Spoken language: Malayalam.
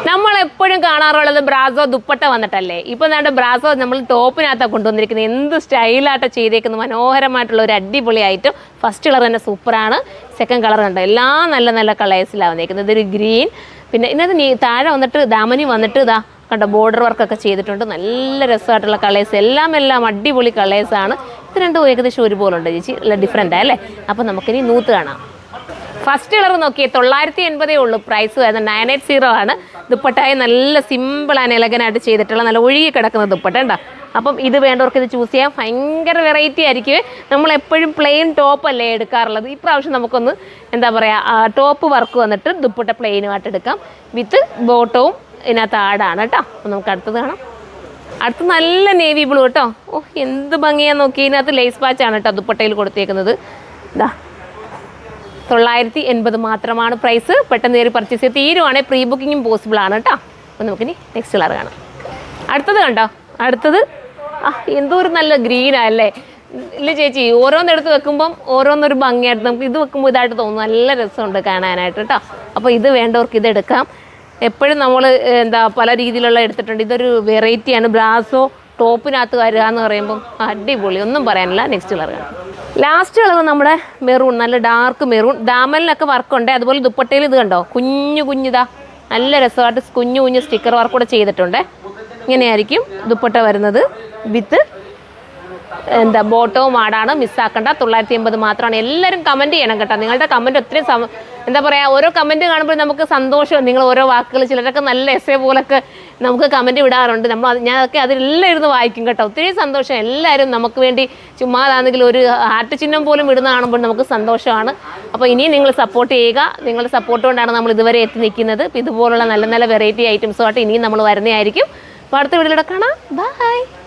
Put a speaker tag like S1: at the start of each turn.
S1: നമ്മളെപ്പോഴും കാണാറുള്ളത് ബ്രാസോ ദുപ്പട്ട വന്നിട്ടല്ലേ. ഇപ്പോൾ നമ്മുടെ ബ്രാസോ നമ്മൾ ടോപ്പിനകത്താണ് കൊണ്ടുവന്നിരിക്കുന്നത്. എന്ത് സ്റ്റൈലായിട്ട് ചെയ്തേക്കുന്നത്, മനോഹരമായിട്ടുള്ള ഒരു അടിപൊളി ഐറ്റം. ഫസ്റ്റ് കളർ തന്നെ സൂപ്പറാണ്. സെക്കൻഡ് കളർ ഉണ്ട്, എല്ലാം നല്ല നല്ല കളേഴ്സിലാണ് വന്നിരിക്കുന്നത്. ഇതൊരു ഗ്രീൻ, പിന്നെ ഇതിനകത്ത് താഴെ വന്നിട്ട് ദാമനി വന്നിട്ട് ഇതാ കണ്ടോ ബോർഡർ വർക്കൊക്കെ ചെയ്തിട്ടുണ്ട്. നല്ല രസമായിട്ടുള്ള കളേഴ്സ്, എല്ലാം അടിപൊളി കളേഴ്സാണ്. ഇത് രണ്ടും ഏകദേശം ഒരുപോലെ ഉണ്ട് ചേച്ചി, അല്ല ഡിഫറെൻ്റ് അല്ലേ. അപ്പോൾ നമുക്കിനി നൂത്ത് കാണാം. ഫസ്റ്റ് കളർ നോക്കിയേ 980 ഉള്ളൂ പ്രൈസ് വരുന്നത്. 980 ആണ്. ദുപ്പട്ടായി നല്ല സിമ്പിൾ ആൻഡ് എലഗനായിട്ട് ചെയ്തിട്ടുള്ള നല്ല ഒഴുകി കിടക്കുന്ന ദുപ്പട്ട ഉണ്ടോ. അപ്പം ഇത് വേണ്ടവർക്ക് ഇത് ചൂസ് ചെയ്യാം. ഭയങ്കര വെറൈറ്റി ആയിരിക്കും. നമ്മളെപ്പോഴും പ്ലെയിൻ ടോപ്പ് അല്ലേ എടുക്കാറുള്ളത്. ഈ പ്രാവശ്യം നമുക്കൊന്ന് എന്താ പറയുക, ടോപ്പ് വർക്ക് വന്നിട്ട് ദുപ്പട്ട പ്ലെയിനുമായിട്ട് എടുക്കാം. വിത്ത് ബോട്ടവും ഇതിനകത്ത് ആടാണ് കേട്ടോ. അപ്പം നമുക്ക് അടുത്തത് കാണാം. അടുത്ത് നല്ല നേവി ബ്ലൂ കേട്ടോ. എന്ത് ഭംഗിയാന്ന് നോക്കി. ഇതിനകത്ത് ലേസ് പാച്ചാണ് കേട്ടോ ദുപ്പട്ടയിൽ കൊടുത്തേക്കുന്നത്. ഇതാ 980 മാത്രമാണ് പ്രൈസ്. പെട്ടെന്ന് കയറി പർച്ചേസ് ചെയ്ത് തീരുവാണെങ്കിൽ പ്രീ ബുക്കിങ്ങും പോസിബിൾ ആണ് കേട്ടോ. അപ്പോൾ നമുക്കിനി നെക്സ്റ്റ് കളർ കാണാം. അടുത്തത് കണ്ടോ. അടുത്തത് എന്തോ ഒരു നല്ല ഗ്രീനല്ലേ. ഇല്ല ചേച്ചി, ഓരോന്നെടുത്ത് വെക്കുമ്പം ഓരോന്നൊരു ഭംഗിയായിട്ട് നമുക്ക് ഇത് വെക്കുമ്പോൾ ഇതായിട്ട് തോന്നും. നല്ല രസമുണ്ട് കാണാനായിട്ട് കേട്ടോ. അപ്പോൾ ഇത് വേണ്ടവർക്ക് ഇതെടുക്കാം. എപ്പോഴും നമ്മൾ പല രീതിയിലുള്ള എടുത്തിട്ടുണ്ട്. ഇതൊരു വെറൈറ്റിയാണ്. ബ്രാസോ ടോപ്പിനകത്ത് വരിക എന്ന് പറയുമ്പം അടിപൊളി, ഒന്നും പറയാനില്ല. നെക്സ്റ്റ് കളർ കാണാം. ലാസ്റ്റ് കളർ നമ്മുടെ മെറൂൺ, നല്ല ഡാർക്ക് മെറൂൺ. ദാമലിനൊക്കെ വർക്കുണ്ട്. അതുപോലെ ദുപ്പട്ടയിൽ ഇത് കണ്ടോ കുഞ്ഞിതാ നല്ല രസമായിട്ട് കുഞ്ഞു സ്റ്റിക്കർ വർക്ക് കൂടെ ചെയ്തിട്ടുണ്ട്. ഇങ്ങനെയായിരിക്കും ദുപ്പട്ട വരുന്നത്. വിത്ത് ബോട്ടവും ആടാണ്. മിസ്സാക്കണ്ട. 980 മാത്രമാണ്. എല്ലാവരും കമൻറ്റ് ചെയ്യണം കേട്ടോ. നിങ്ങളുടെ കമൻറ്റ് ഒത്തിരി എന്താ പറയുക, ഓരോ കമൻറ്റ് കാണുമ്പോൾ നമുക്ക് സന്തോഷം. നിങ്ങൾ ഓരോ വാക്കുകൾ, ചിലരൊക്കെ നല്ല എസ്സേ പോലൊക്കെ നമുക്ക് കമൻറ്റ് വിടാറുണ്ട്. ഞാനൊക്കെ അതിലെല്ലാം ഇരുന്ന് വായിക്കും കേട്ടോ. ഒത്തിരി സന്തോഷം. എല്ലാവരും നമുക്ക് വേണ്ടി ചുമ്മാതാണെങ്കിൽ ഒരു ഹാർട്ട് ചിഹ്നം പോലും ഇടുന്ന കാണുമ്പോൾ നമുക്ക് സന്തോഷമാണ്. അപ്പോൾ ഇനിയും നിങ്ങൾ സപ്പോർട്ട് ചെയ്യുക. നിങ്ങളുടെ സപ്പോർട്ട് കൊണ്ടാണ് നമ്മൾ ഇതുവരെ എത്തി നിൽക്കുന്നത്. അപ്പോൾ ഇതുപോലുള്ള നല്ല നല്ല വെറൈറ്റി ഐറ്റംസുമായിട്ട് ഇനിയും നമ്മൾ വരുന്നതായിരിക്കും. അപ്പോൾ അടുത്ത വീഡിയോയിലൂടെ കാണാം. ബൈ.